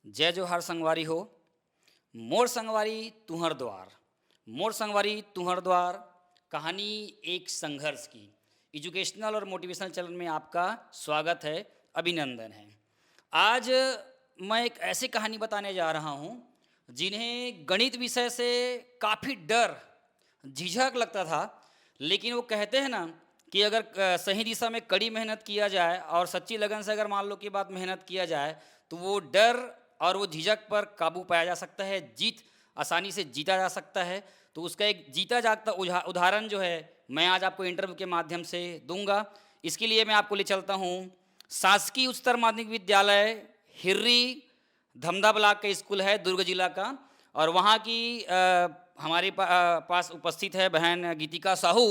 जय जोहार संगवारी हो। मोर संगवारी तुहर द्वार। मोर संगवारी तुहर द्वार। कहानी एक संघर्ष की। एजुकेशनल और मोटिवेशनल चैनल में आपका स्वागत है, अभिनंदन है। आज मैं एक ऐसी कहानी बताने जा रहा हूँ जिन्हें गणित विषय से काफ़ी डर, झिझक लगता था, लेकिन वो कहते हैं ना कि अगर सही दिशा में कड़ी मेहनत किया जाए और सच्ची लगन से अगर मान लो कि बात मेहनत किया जाए तो वो डर और वो झिझक पर काबू पाया जा सकता है, जीत आसानी से जीता जा सकता है। तो उसका एक जीता जागता उदाहरण जो है मैं आज आपको इंटरव्यू के माध्यम से दूंगा। इसके लिए मैं आपको ले चलता हूँ शासकीय उच्चतर माध्यमिक विद्यालय हिर्री, धमधा ब्लॉक का स्कूल है, दुर्ग जिला का। और वहाँ की हमारे पास उपस्थित है बहन गीतिका साहू।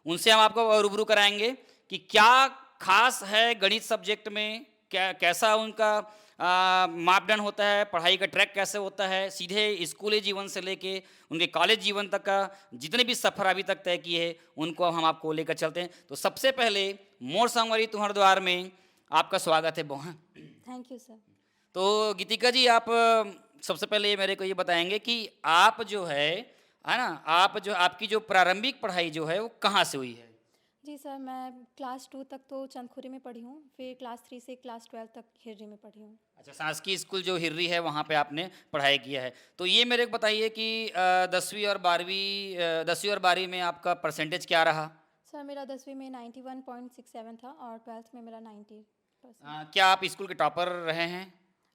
उनसे हम आपको रूबरू कराएंगे कि क्या खास है गणित सब्जेक्ट में, क्या कैसा उनका मापदंड होता है, पढ़ाई का ट्रैक कैसे होता है, सीधे स्कूली जीवन से लेके उनके कॉलेज जीवन तक का जितने भी सफ़र अभी तक तय किए हैं उनको हम आपको लेकर चलते हैं। तो सबसे पहले मोर संगवारी तुम्हारे द्वार में आपका स्वागत है बहन। Thank you sir. तो गीतिका जी, आप सबसे पहले मेरे को ये बताएंगे कि आप जो है ना, आप जो आपकी जो प्रारंभिक पढ़ाई जो है वो कहाँ से हुई है? जी सर, मैं क्लास 2 तक तो चंदखुरी में पढ़ी हूँ, फिर क्लास 3 से क्लास 12 तक हिर्री में पढ़ी हूँ। अच्छा, शासकीय स्कूल जो हिर्री है वहाँ पे आपने पढ़ाई किया है। तो ये मेरे को बताइए कि 10वीं और 12वीं में आपका परसेंटेज क्या रहा? सर मेरा 10वीं में 91.67 था और 12th में मेरा 90%। क्या आप स्कूल के टॉपर रहे हैं?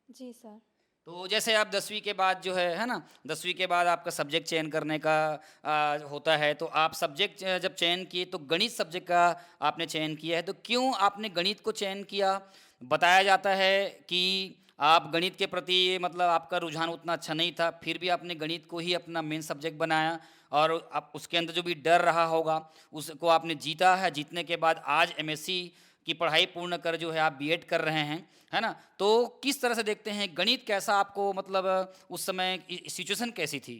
जी सर। तो जैसे आप 10वीं के बाद जो है ना, 10वीं के बाद आपका सब्जेक्ट चयन करने का होता है, तो आप सब्जेक्ट जब चयन किए तो गणित सब्जेक्ट का आपने चयन किया है, तो क्यों आपने गणित को चयन किया? बताया जाता है कि आप गणित के प्रति मतलब आपका रुझान उतना अच्छा नहीं था, फिर भी आपने गणित को ही अपना मेन सब्जेक्ट बनाया और आप उसके अंदर जो भी डर रहा होगा उसको आपने जीता है। जीतने के बाद आज एमएससी की पढ़ाई पूर्ण कर जो है आप बीएड कर रहे हैं, है ना? तो किस तरह से देखते हैं गणित, कैसा आपको मतलब उस समय सिचुएशन कैसी थी?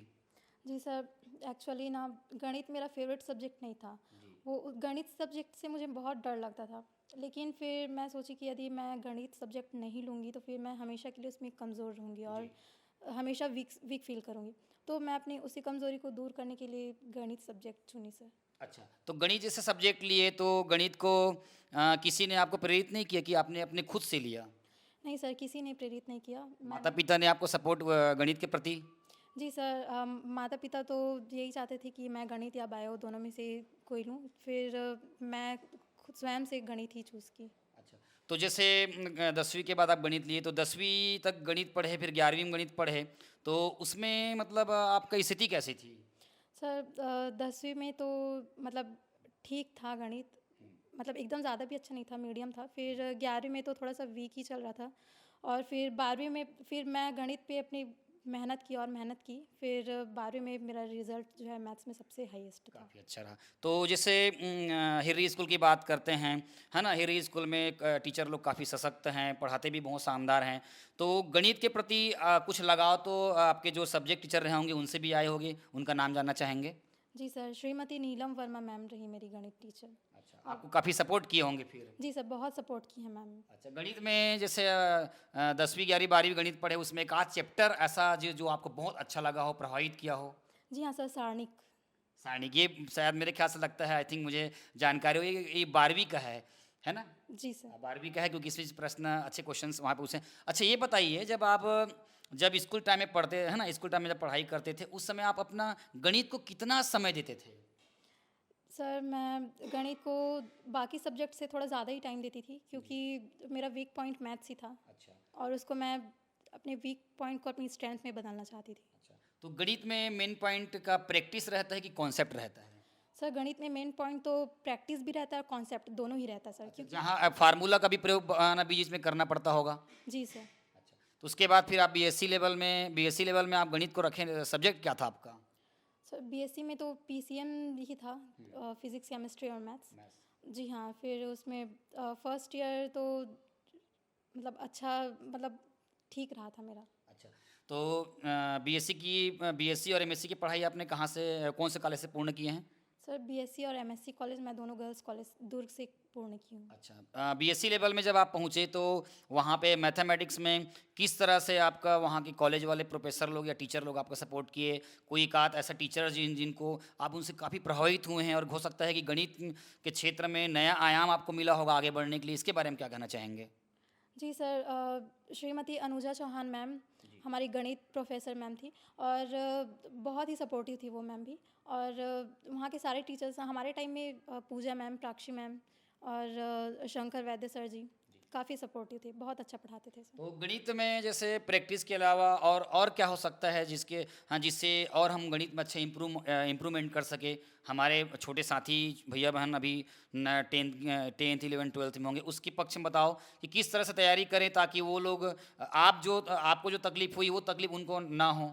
जी सर, एक्चुअली ना गणित मेरा फेवरेट सब्जेक्ट नहीं था। जी। वो गणित सब्जेक्ट से मुझे बहुत डर लगता था। लेकिन फिर मैं सोची कि यदि मैं गणित सब्जेक्ट नहीं लूँगी तो फिर मैं हमेशा के लिए उसमें कमज़ोर रहूँगी और जी। हमेशा वीक वीक फील करूँगी। तो मैं अपनी उसी कमज़ोरी को दूर करने के लिए गणित सब्जेक्ट चुनी सर। अच्छा, तो गणित जैसे सब्जेक्ट लिए तो गणित को किसी ने आपको प्रेरित नहीं किया कि आपने अपने खुद से लिया? नहीं सर, किसी ने प्रेरित नहीं किया। माता मैंने पिता ने आपको सपोर्ट गणित के प्रति? जी सर, माता-पिता तो यही चाहते थे कि मैं गणित या बायो दोनों में से कोई लूँ। फिर मैं खुद स्वयं से गणित ही चूज़ की। अच्छा, तो जैसे 10वीं के बाद आप गणित लिए तो 10वीं तक गणित पढ़े, फिर 11वीं में गणित पढ़े, तो उसमें मतलब आपका स्थिति कैसी थी? सर 10वीं में तो मतलब ठीक था गणित, मतलब एकदम ज़्यादा भी अच्छा नहीं था, मीडियम था। फिर 11वीं में तो थोड़ा सा वीक ही चल रहा था और फिर 12वीं में फिर मैं गणित पे अपनी मेहनत की और मेहनत की। फिर 12वीं में मेरा रिज़ल्ट जो है मैथ्स में सबसे हाईएस्ट था। काफ़ी अच्छा रहा। तो जैसे हिर्री स्कूल की बात करते हैं, है ना? हिर्री स्कूल में टीचर लोग काफ़ी सशक्त हैं, पढ़ाते भी बहुत शानदार हैं। तो गणित के प्रति कुछ लगाव तो आपके जो सब्जेक्ट टीचर रहे होंगे उनसे भी आए होंगे, उनका नाम जानना चाहेंगे? जी सर, श्रीमती नीलम वर्मा मैम रही मेरी गणित टीचर। अच्छा, और आपको काफ़ी सपोर्ट किए होंगे फिर? जी सर, बहुत सपोर्ट की है मैम। अच्छा, गणित में जैसे 10वीं, 11वीं, 12वीं गणित पढ़े, उसमें एक आध चैप्टर ऐसा जो जो आपको बहुत अच्छा लगा हो, प्रभावित किया हो? जी हाँ सर, सारणिक। सारणी, ये शायद मेरे ख्याल से लगता है, आई थिंक मुझे जानकारी हो, ये 12वीं का है ना? जी सर। 12वीं का है क्योंकि इस प्रश्न अच्छे क्वेश्चंस वहाँ पे पूछे। अच्छा, ये बताइए जब स्कूल टाइम में पढ़ते है ना, स्कूल टाइम में जब पढ़ाई करते थे उस समय आप अपना गणित को कितना समय देते थे? सर मैं गणित को बाकी सब्जेक्ट से थोड़ा ज़्यादा ही टाइम देती थी क्योंकि मेरा वीक पॉइंट मैथ्स ही था अच्छा। और उसको मैं अपने वीक पॉइंट को अपनी स्ट्रेंथ में बदलना चाहती थी। अच्छा, तो गणित में मेन पॉइंट का प्रैक्टिस रहता है कि कॉन्सेप्ट रहता है? सर गणित में मेन पॉइंट तो प्रैक्टिस भी रहता है और कॉन्सेप्ट दोनों ही रहता है सर, अच्छा, क्योंकि जहाँ फार्मूला का भी प्रयोग ना बीच में करना पड़ता होगा? जी सर। अच्छा, तो उसके बाद फिर आप बीएससी लेवल में आप गणित को रखें, सब्जेक्ट क्या था आपका? सर बीएससी में तो पीसीएम ही था, फिजिक्स केमिस्ट्री और मैथ्स। मैथ्स। जी हाँ, फिर उसमें फर्स्ट ईयर तो मतलब अच्छा, मतलब ठीक रहा था मेरा। अच्छा, तो बीएससी और एमएससी की पढ़ाई आपने कहाँ से, कौन से कॉलेज से पूर्ण किए हैं? सर बीएससी और एमएससी कॉलेज मैं दोनों गर्ल्स कॉलेज दुर्ग से पूर्ण की हूँ। अच्छा, बीएससी लेवल में जब आप पहुँचे तो वहाँ पे मैथमेटिक्स में किस तरह से आपका वहाँ के कॉलेज वाले प्रोफेसर लोग या टीचर लोग आपका सपोर्ट किए? कोई एक आध ऐसा टीचर जिनको आप उनसे काफ़ी प्रभावित हुए हैं और हो सकता है कि गणित के क्षेत्र में नया आयाम आपको मिला होगा आगे बढ़ने के लिए, इसके बारे में क्या कहना चाहेंगे? जी सर, श्रीमती अनुजा चौहान मैम हमारी गणित प्रोफेसर मैम थी, और बहुत ही सपोर्टिव थी वो मैम भी। और वहाँ के सारे टीचर्स हमारे टाइम में पूजा मैम, प्राक्षी मैम और शंकर वैद्य सर जी काफ़ी सपोर्टिव थे, बहुत अच्छा पढ़ाते थे सर। तो गणित में जैसे प्रैक्टिस के अलावा और क्या हो सकता है जिसके हाँ जिससे और हम गणित में अच्छे इम्प्रूवमेंट कर सके? हमारे छोटे साथी भैया बहन अभी न टेंथ 11 12th में होंगे, उसके पक्ष में बताओ कि किस तरह से तैयारी करें ताकि वो लोग आपको जो तकलीफ हुई वो तकलीफ उनको ना हो।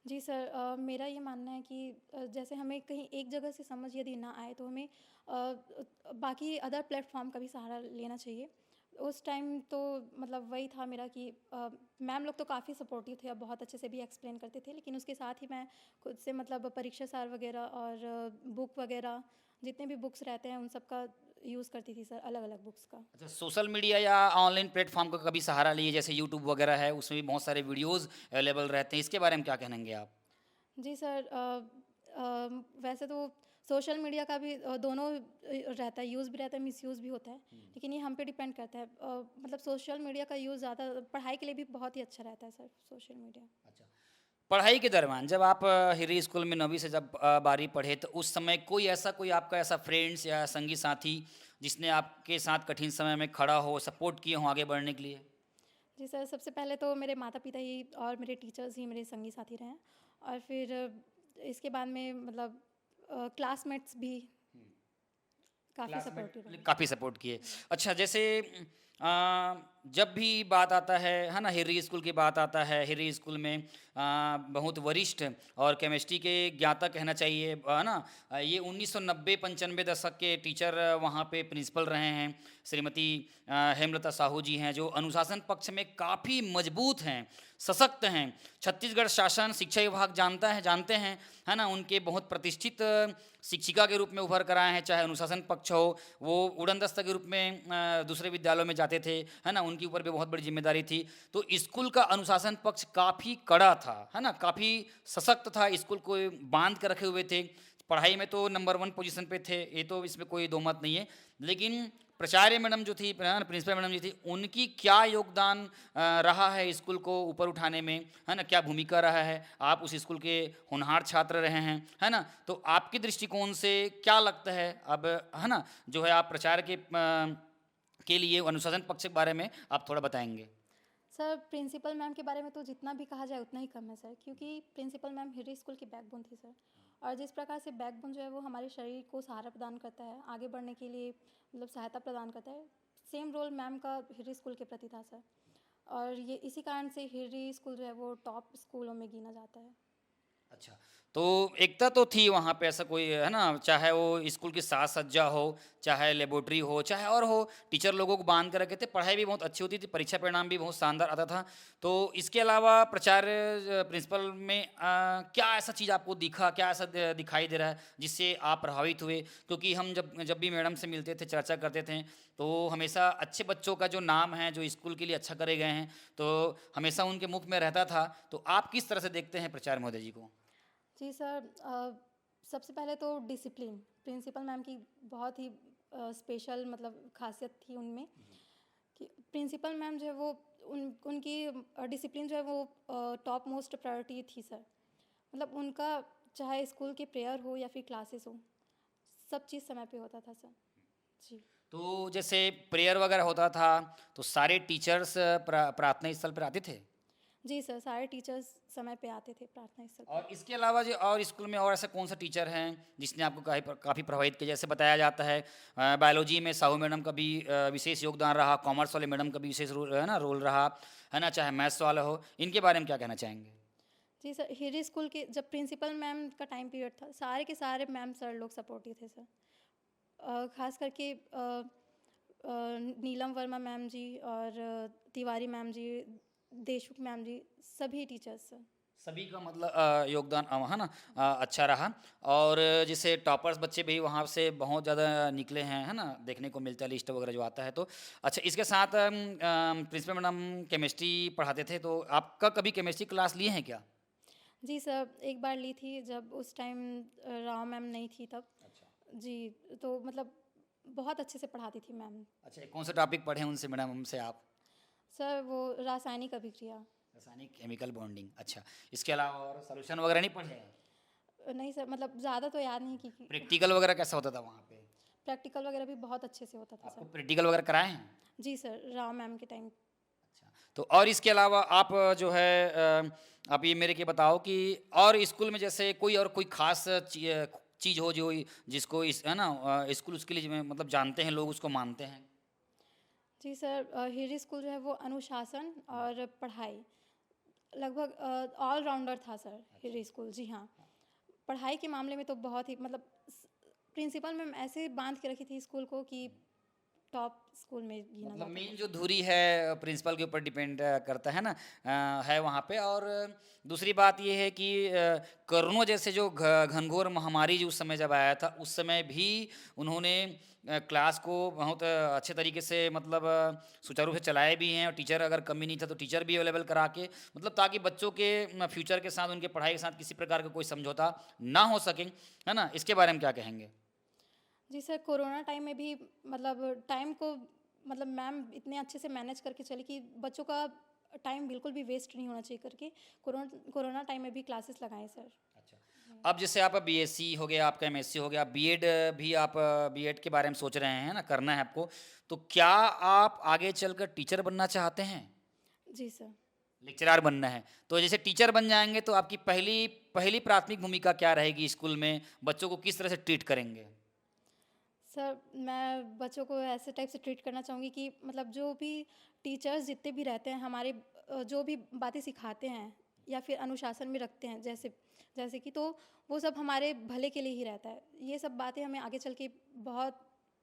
जी सर, मेरा ये मानना है कि जैसे हमें कहीं एक जगह से समझ यदि ना आए तो हमें बाकी अदर प्लेटफॉर्म का भी सहारा लेना चाहिए। उस टाइम तो मतलब वही था मेरा कि मैम लोग तो काफ़ी सपोर्टिव थे और बहुत अच्छे से भी एक्सप्लेन करते थे, लेकिन उसके साथ ही मैं खुद से मतलब परीक्षा सार वगैरह और बुक वगैरह जितने भी बुक्स रहते हैं उन सब का यूज़ करती थी सर, अलग अलग बुक्स का। अच्छा, सोशल मीडिया या ऑनलाइन प्लेटफॉर्म का कभी सहारा लिए जैसे यूट्यूब वगैरह है उसमें भी बहुत सारे वीडियोस अवेलेबल रहते हैं, इसके बारे में क्या कहेंगे आप? जी सर, वैसे तो सोशल मीडिया का भी दोनों रहता है, यूज़ भी रहता है, मिसयूज़ भी होता है, लेकिन ये हम पे डिपेंड करता है। मतलब सोशल मीडिया का यूज़ ज़्यादा पढ़ाई के लिए भी बहुत ही अच्छा रहता है सर, सोशल मीडिया। अच्छा, पढ़ाई के दरमियान जब आप हिरी स्कूल में 9वीं से जब 12वीं पढ़े तो उस समय कोई आपका ऐसा फ्रेंड्स या संगी साथी जिसने आपके साथ कठिन समय में खड़ा हो, सपोर्ट किए हों आगे बढ़ने के लिए? जी सर, सबसे पहले तो मेरे माता पिता ही और मेरे टीचर्स ही मेरे संगी साथी रहे हैं, और फिर इसके बाद में मतलब क्लासमेट्स भी काफ़ी सपोर्टिव रहे। काफ़ी सपोर्ट किए। अच्छा, जैसे जब भी बात आता है ना, हिर्री स्कूल की बात आता है, हिर्री स्कूल में बहुत वरिष्ठ और केमिस्ट्री के ज्ञाता कहना चाहिए, है ना? ये 1990-95 दशक के टीचर वहाँ पे प्रिंसिपल रहे हैं। श्रीमती हेमलता साहू जी हैं, जो अनुशासन पक्ष में काफ़ी मजबूत हैं, सशक्त हैं। छत्तीसगढ़ शासन शिक्षा विभाग जानते हैं, है ना? उनके बहुत प्रतिष्ठित शिक्षिका के रूप में उभर कर आए हैं, चाहे अनुशासन पक्ष हो, वो उड़न दस्ता के रूप में दूसरे विद्यालयों में जाते थे, है ना? उनके ऊपर भी बहुत बड़ी जिम्मेदारी थी। तो स्कूल का अनुशासन पक्ष काफ़ी कड़ा था, है ना? काफ़ी सशक्त था, स्कूल को बांध कर रखे हुए थे। पढ़ाई में तो नंबर 1 पोजीशन पे थे, ये तो इसमें कोई दो मत नहीं है। लेकिन प्राचार्य मैडम जो थी, प्रिंसिपल मैडम जी थी, उनकी क्या योगदान रहा है स्कूल को ऊपर उठाने में, है ना? क्या भूमिका रहा है? आप उस स्कूल के होनहार छात्र रहे हैं, है ना? तो आपके दृष्टिकोण से क्या लगता है अब, है ना, जो है आप प्रचार के लिए अनुशासन पक्ष के बारे में आप थोड़ा बताएंगे? सर, प्रिंसिपल मैम के बारे में तो जितना भी कहा जाए उतना ही कम है सर, क्योंकि प्रिंसिपल मैम हिरी स्कूल की बैकबोन थी सर। और जिस प्रकार से बैकबोन जो है वो हमारे शरीर को सहारा प्रदान करता है, आगे बढ़ने के लिए मतलब सहायता प्रदान करता है, सेम रोल मैम का हिरी स्कूल के प्रति था सर। और ये इसी कारण से हिरी स्कूल जो है वो टॉप स्कूलों में गिना जाता है। अच्छा, तो एकता तो थी वहाँ पे, ऐसा कोई है ना, चाहे वो स्कूल की साज सज्जा हो, चाहे लेबोरेटरी हो, चाहे और हो, टीचर लोगों को बांध कर रखे थे, पढ़ाई भी बहुत अच्छी होती थी, परीक्षा परिणाम भी बहुत शानदार आता था। तो इसके अलावा प्राचार्य प्रिंसिपल में क्या ऐसा चीज़ आपको दिखा, क्या ऐसा दिखाई दे रहा है जिससे आप प्रभावित हुए? क्योंकि हम जब जब भी मैडम से मिलते थे, चर्चा करते थे, तो हमेशा अच्छे बच्चों का जो नाम है, जो स्कूल के लिए अच्छा करे गए हैं, तो हमेशा उनके मुख में रहता था। तो आप किस तरह से देखते हैं प्राचार्य महोदय जी को? जी सर, सबसे पहले तो डिसिप्लिन प्रिंसिपल मैम की बहुत ही स्पेशल मतलब खासियत थी उनमें, कि प्रिंसिपल मैम जो है वो उनकी डिसिप्लिन जो है वो टॉप मोस्ट प्रायोरिटी थी सर। मतलब उनका चाहे स्कूल की प्रेयर हो या फिर क्लासेस हो, सब चीज़ समय पे होता था सर। जी। तो जैसे प्रेयर वगैरह होता था तो सारे टीचर्स प्रार्थना स्थल पर आते थे? जी सर, सारे टीचर्स समय पे आते थे प्रार्थना स्थल पे। और इसके अलावा जो और स्कूल में और ऐसा कौन सा टीचर हैं जिसने आपको काफ़ी प्रभावित किया? जैसे बताया जाता है बायोलॉजी में साहू मैडम का भी विशेष योगदान रहा, कॉमर्स वाले मैडम का भी विशेष रोल है ना, रोल रहा, है ना, चाहे मैथ्स वाला हो, इनके बारे में क्या कहना चाहेंगे? जी सर, हिरी स्कूल के जब प्रिंसिपल मैम का टाइम पीरियड था, सारे के सारे मैम सर लोग सपोर्टिव थे सर। खास करके नीलम वर्मा मैम जी और तिवारी मैम जी, देशमुख मैम जी, सभी टीचर्स सर सभी का मतलब योगदान है ना अच्छा रहा। और जैसे टॉपर्स बच्चे भी वहाँ से बहुत ज़्यादा निकले हैं, है ना, देखने को मिलता है लिस्ट वगैरह जो आता है तो। अच्छा, इसके साथ प्रिंसिपल मैडम केमिस्ट्री पढ़ाते थे, तो आपका कभी केमिस्ट्री क्लास लिए हैं क्या? जी सर, एक बार ली थी जब उस टाइम राव मैम नहीं थी तब। अच्छा। जी, तो मतलब बहुत अच्छे से पढ़ाती थी मैम। अच्छा, कौन सा टॉपिक पढ़े हैं उनसे मैडम हमसे आप? सर वो रासायनिक अभिक्रिया। रासायनिक केमिकल बॉन्डिंग। अच्छा, इसके अलावा और सॉल्यूशन वगैरह नहीं पढ़े हैं? नहीं सर, मतलब ज़्यादा तो याद नहीं की। प्रैक्टिकल वगैरह कैसा होता था वहाँ पे? प्रैक्टिकल वगैरह भी बहुत अच्छे से होता था आपको सर। प्रैक्टिकल वगैरह कराए हैं? जी सर, राव मैम के टाइम। अच्छा, तो और इसके अलावा आप जो है आप ये मेरे को बताओ कि और स्कूल में जैसे कोई खास चीज़ हो जो जिसको इस है ना स्कूल उसके लिए मतलब जानते हैं लोग, उसको मानते हैं? जी सर, हिरी स्कूल जो है वो अनुशासन और पढ़ाई लगभग ऑल राउंडर था सर। हिरी स्कूल, जी हाँ। पढ़ाई के मामले में तो बहुत ही मतलब प्रिंसिपल मैम ऐसे बांध के रखी थी स्कूल को कि टॉप स्कूल में गिना मतलब जाता मेन था। जो धुरी है प्रिंसिपल के ऊपर डिपेंड करता है ना, है वहाँ पे। और दूसरी बात ये है कि कोरोना जैसे जो घनघोर महामारी जो उस समय जब आया था, उस समय भी उन्होंने क्लास को बहुत अच्छे तरीके से मतलब सुचारू रूप से चलाए भी हैं। और टीचर अगर कमी नहीं था तो टीचर भी अवेलेबल करा के, मतलब ताकि बच्चों के फ्यूचर के साथ, उनके पढ़ाई के साथ किसी प्रकार का कोई समझौता ना हो सके, है ना। इसके बारे में क्या कहेंगे? जी सर, कोरोना टाइम में भी मतलब टाइम को मतलब मैम इतने अच्छे से मैनेज करके चली कि बच्चों का टाइम बिल्कुल भी वेस्ट नहीं होना चाहिए करके कोरोना कोरोना टाइम में भी क्लासेस लगाए सर। अच्छा, अब जैसे आप बीएससी हो गया, आपका एमएससी हो गया, बीएड भी आप बीएड के बारे में सोच रहे हैं ना, करना है आपको, तो क्या आप आगे चलकर टीचर बनना चाहते हैं? जी सर। लेक्चरर बनना है, तो जैसे टीचर बन जाएंगे तो आपकी पहली पहली प्राथमिक भूमिका क्या रहेगी स्कूल में? बच्चों को किस तरह से ट्रीट करेंगे? सर मैं बच्चों को ऐसे टाइप से ट्रीट करना चाहूँगी कि मतलब जो भी टीचर्स जितने भी रहते हैं हमारे जो भी बातें सिखाते हैं या फिर अनुशासन में रखते हैं, जैसे जैसे कि, तो वो सब हमारे भले के लिए ही रहता है। ये सब बातें हमें आगे चल के बहुत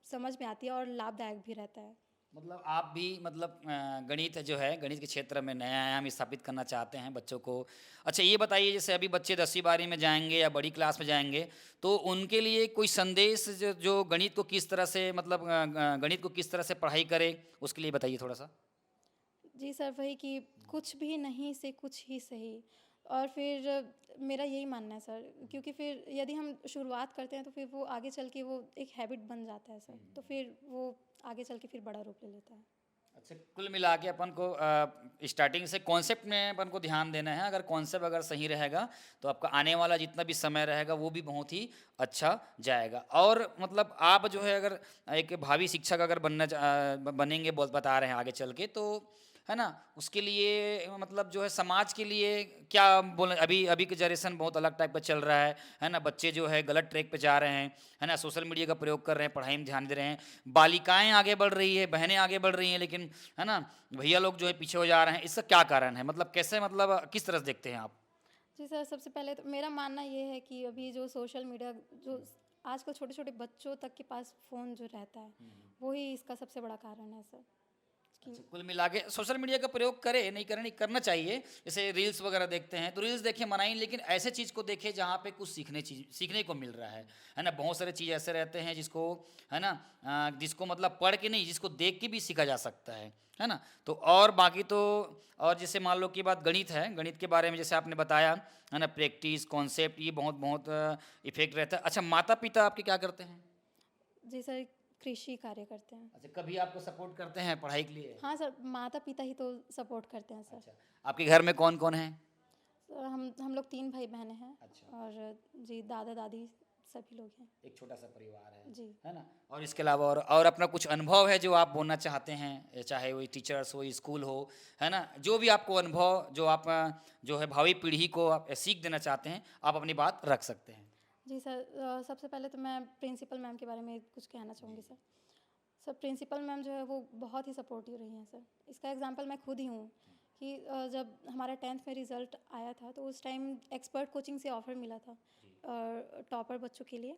समझ में आती है और लाभदायक भी रहता है। मतलब आप भी मतलब गणित जो है, गणित के क्षेत्र में नया आयाम स्थापित करना चाहते हैं बच्चों को। अच्छा, ये बताइए, जैसे अभी बच्चे 10वीं 12वीं में जाएंगे या बड़ी क्लास में जाएंगे, तो उनके लिए कोई संदेश जो गणित को किस तरह से मतलब गणित को किस तरह से पढ़ाई करे, उसके लिए बताइए थोड़ा सा। जी सर, वही कि कुछ भी नहीं से कुछ ही सही। और फिर मेरा यही मानना है सर, क्योंकि फिर यदि हम शुरुआत करते हैं तो फिर वो आगे चल के वो एक हैबिट बन जाता है सर, तो फिर वो आगे चल के फिर बड़ा रूप ले लेता है। अच्छा, कुल मिला के अपन को स्टार्टिंग से कॉन्सेप्ट में अपन को ध्यान देना है। अगर कॉन्सेप्ट अगर सही रहेगा तो आपका आने वाला जितना भी समय रहेगा वो भी बहुत ही अच्छा जाएगा। और मतलब आप जो है अगर एक भावी शिक्षक अगर बनेंगे, बता रहे हैं आगे चल के, तो है ना, उसके लिए मतलब जो है समाज के लिए क्या बोले, अभी अभी की जनरेशन बहुत अलग टाइप का चल रहा है ना। बच्चे जो है गलत ट्रैक पे जा रहे हैं, है ना, सोशल मीडिया का प्रयोग कर रहे हैं, पढ़ाई में ध्यान दे रहे हैं, बालिकाएं आगे बढ़ रही है, बहनें आगे बढ़ रही हैं, लेकिन है ना भैया लोग जो है पीछे हो जा रहे हैं। इसका क्या कारण है, मतलब कैसे, मतलब किस तरह से देखते हैं आप? जी सर, सबसे पहले तो मेरा मानना ये है कि अभी जो सोशल मीडिया जो आजकल छोटे छोटे बच्चों तक के पास फ़ोन जो रहता है, वही इसका सबसे बड़ा कारण है सर। कि अच्छा, कुल मिला के सोशल मीडिया का प्रयोग करे, नहीं करे, नहीं करना चाहिए। जैसे रील्स वगैरह देखते हैं तो रील्स देखे मना ही, लेकिन ऐसे चीज़ को देखे जहाँ पे कुछ सीखने को मिल रहा है ना। बहुत सारे चीज़ ऐसे रहते हैं जिसको, है ना, जिसको मतलब पढ़ के नहीं, जिसको देख के भी सीखा जा सकता है ना। तो और बाकी तो, और जैसे मान लो की बात गणित है, गणित के बारे में जैसे आपने बताया, है ना, प्रैक्टिस कॉन्सेप्ट ये बहुत बहुत इफेक्ट रहता है। अच्छा, माता पिता आपके क्या करते हैं? जी सर, कृषि कार्य करते हैं। अच्छा, कभी आपको सपोर्ट करते हैं पढ़ाई के लिए? हाँ सर, माता पिता ही तो सपोर्ट करते हैं सर। अच्छा, आपके घर में कौन कौन है? हम लोग 3 भाई बहनें हैं। अच्छा, और जी दादा दादी सभी लोग हैं। एक छोटा सा परिवार जी। है ना। और इसके अलावा और अपना कुछ अनुभव है जो आप बोलना चाहते हैं, चाहे वो टीचर्स हो, स्कूल हो, है ना, जो भी आपको अनुभव जो आप जो है भावी पीढ़ी को आप सीख देना चाहते हैं, आप अपनी बात रख सकते हैं। जी सर, सबसे पहले तो मैं प्रिंसिपल मैम के बारे में कुछ कहना चाहूँगी सर। सर प्रिंसिपल मैम जो है वो बहुत ही सपोर्टिव रही हैं सर। इसका एग्जांपल मैं खुद ही हूँ कि जब हमारा 10th में रिज़ल्ट आया था तो उस टाइम एक्सपर्ट कोचिंग से ऑफ़र मिला था टॉपर बच्चों के लिए।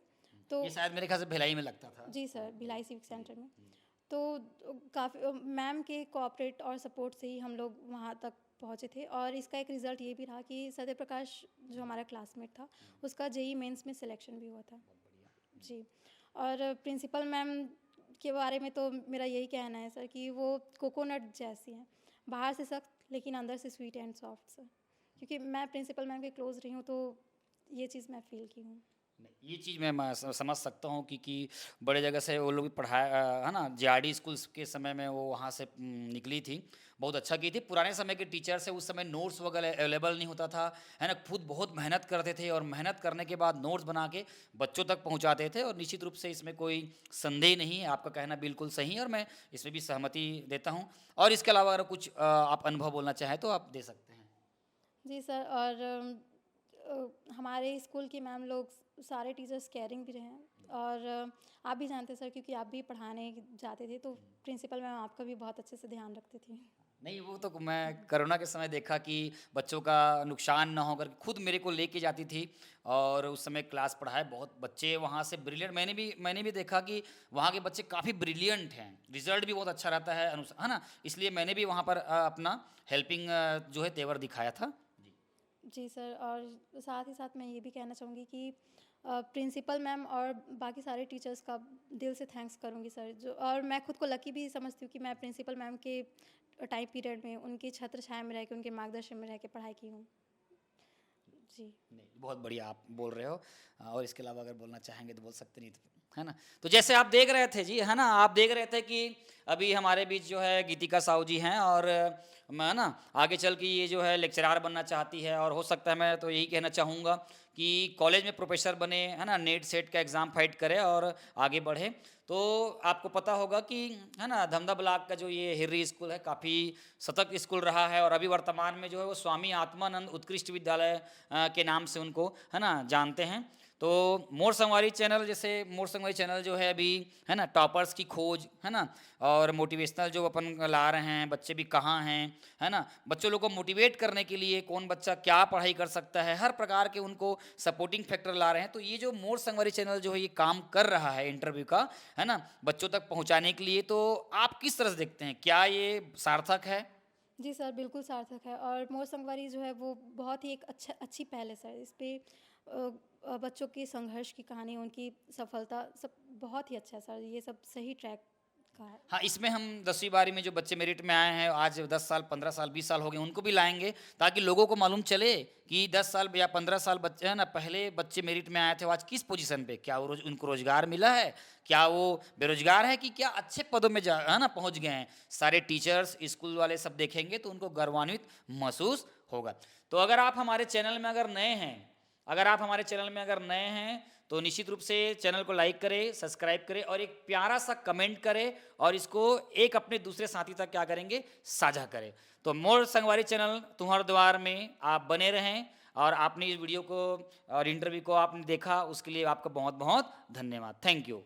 तो ये शायद मेरे ख्याल से भिलाई में लगता था। जी सर, भिलाई सिविक सेंटर में। तो काफ़ी मैम के कोऑपरेट और सपोर्ट से ही हम लोग वहाँ तक पहुँचे थे, और इसका एक रिज़ल्ट ये भी रहा कि सत्य प्रकाश जो हमारा क्लासमेट था, उसका जेईई मेंस में सिलेक्शन भी हुआ था। जी। और प्रिंसिपल मैम के बारे में तो मेरा यही कहना है सर कि वो कोकोनट जैसी हैं, बाहर से सख्त लेकिन अंदर से स्वीट एंड सॉफ्ट सर। क्योंकि मैं प्रिंसिपल मैम के क्लोज रही हूँ, तो ये चीज़ मैं फील की हूँ। नहीं, ये चीज़ मैं समझ सकता हूँ कि बड़े जगह से वो लोग भी पढ़ाया है ना, जेआरडी स्कूल्स के समय में वो वहाँ से निकली थी, बहुत अच्छा की थी। पुराने समय के टीचर से उस समय नोट्स वगैरह अवेलेबल नहीं होता था, है ना, खुद बहुत मेहनत करते थे और मेहनत करने के बाद नोट्स बना के बच्चों तक पहुँचाते थे। और निश्चित रूप से इसमें कोई संदेह नहीं है, आपका कहना बिल्कुल सही है और मैं इसमें भी सहमति देता हूँ। और इसके अलावा अगर कुछ आप अनुभव बोलना चाहें तो आप दे सकते हैं। जी सर, और हमारे स्कूल की मैम लोग सारे टीचर्स केयरिंग भी रहे हैं, और आप भी जानते हैं सर, क्योंकि आप भी पढ़ाने जाते थे, तो प्रिंसिपल मैम आपका भी बहुत अच्छे से ध्यान रखती थी। नहीं, वो तो मैं कोरोना के समय देखा कि बच्चों का नुकसान ना हो कर खुद मेरे को लेके जाती थी और उस समय क्लास पढ़ाए। बहुत बच्चे वहाँ से ब्रिलियंट, मैंने भी देखा कि वहाँ के बच्चे काफ़ी ब्रिलियंट हैं, रिजल्ट भी बहुत अच्छा रहता है है ना, इसलिए मैंने भी वहाँ पर अपना हेल्पिंग जो है तेवर दिखाया था। जी। जी सर, और साथ ही साथ मैं ये भी कहना चाहूँगी कि प्रिंसिपल मैम और बाकी सारे टीचर्स का दिल से थैंक्स करूँगी सर, जो और मैं खुद को लकी भी समझती हूँ कि मैं प्रिंसिपल मैम के टाइम पीरियड में उनकी छत्र छाया में रह के, उनके मार्गदर्शन में रह के पढ़ाई की हूँ। जी। नहीं, बहुत बढ़िया आप बोल रहे हो। और इसके अलावा अगर बोलना चाहेंगे तो बोल सकते, नहीं तो है ना। तो जैसे आप देख रहे थे जी, है ना, आप देख रहे थे कि अभी हमारे बीच जो है गीतिका साहू जी हैं और मैं ना आगे चल के ये जो है लेक्चरार बनना चाहती है, और हो सकता है, मैं तो यही कहना चाहूँगा कि कॉलेज में प्रोफेसर बने, है ना, नेट सेट का एग्ज़ाम फाइट करे और आगे बढ़े। तो आपको पता होगा कि, है ना, धमधा ब्लॉक का जो ये हिर्री स्कूल है काफ़ी सतत स्कूल रहा है, और अभी वर्तमान में जो है वो स्वामी आत्मानंद उत्कृष्ट विद्यालय के नाम से उनको, है ना, जानते हैं। तो मोर संगवारी चैनल, जैसे मोर संगवारी चैनल जो है अभी, है ना, टॉपर्स की खोज, है ना, और मोटिवेशनल जो अपन ला रहे हैं, बच्चे भी कहाँ हैं, है ना, बच्चों लोग को मोटिवेट करने के लिए कौन बच्चा क्या पढ़ाई कर सकता है, हर प्रकार के उनको सपोर्टिंग फैक्टर ला रहे हैं। तो ये जो मोर संगवारी चैनल जो है ये काम कर रहा है इंटरव्यू का, है ना, बच्चों तक पहुंचाने के लिए। तो आप किस तरह से देखते हैं, क्या ये सार्थक है? जी सर, बिल्कुल सार्थक है, और मोर संगवारी जो है वो बहुत ही एक अच्छी पहल है सर। इस पे बच्चों की संघर्ष की कहानी, उनकी सफलता, सब बहुत ही अच्छा है सर। ये सब सही ट्रैक का है। हाँ, इसमें हम 10वीं 12वीं में जो बच्चे मेरिट में आए हैं, आज 10 साल 15 साल 20 साल हो गए, उनको भी लाएंगे ताकि लोगों को मालूम चले कि 10 साल या 15 साल बच्चे, है ना, पहले बच्चे मेरिट में आए थे, आज किस पोजीशन पे, क्या वो उनको रोजगार मिला है, क्या वो बेरोजगार है, कि क्या अच्छे पदों में है ना पहुंच गए हैं। सारे टीचर्स, स्कूल वाले सब देखेंगे तो उनको गर्वान्वित महसूस होगा। तो अगर आप हमारे चैनल में अगर नए हैं, तो निश्चित रूप से चैनल को लाइक करें, सब्सक्राइब करें और एक प्यारा सा कमेंट करें, और इसको एक अपने दूसरे साथी तक क्या करेंगे, साझा करें। तो मोर संगवारी चैनल तुम्हारे द्वार में आप बने रहें, और आपने इस वीडियो को और इंटरव्यू को आपने देखा, उसके लिए आपका बहुत बहुत धन्यवाद। Thank you.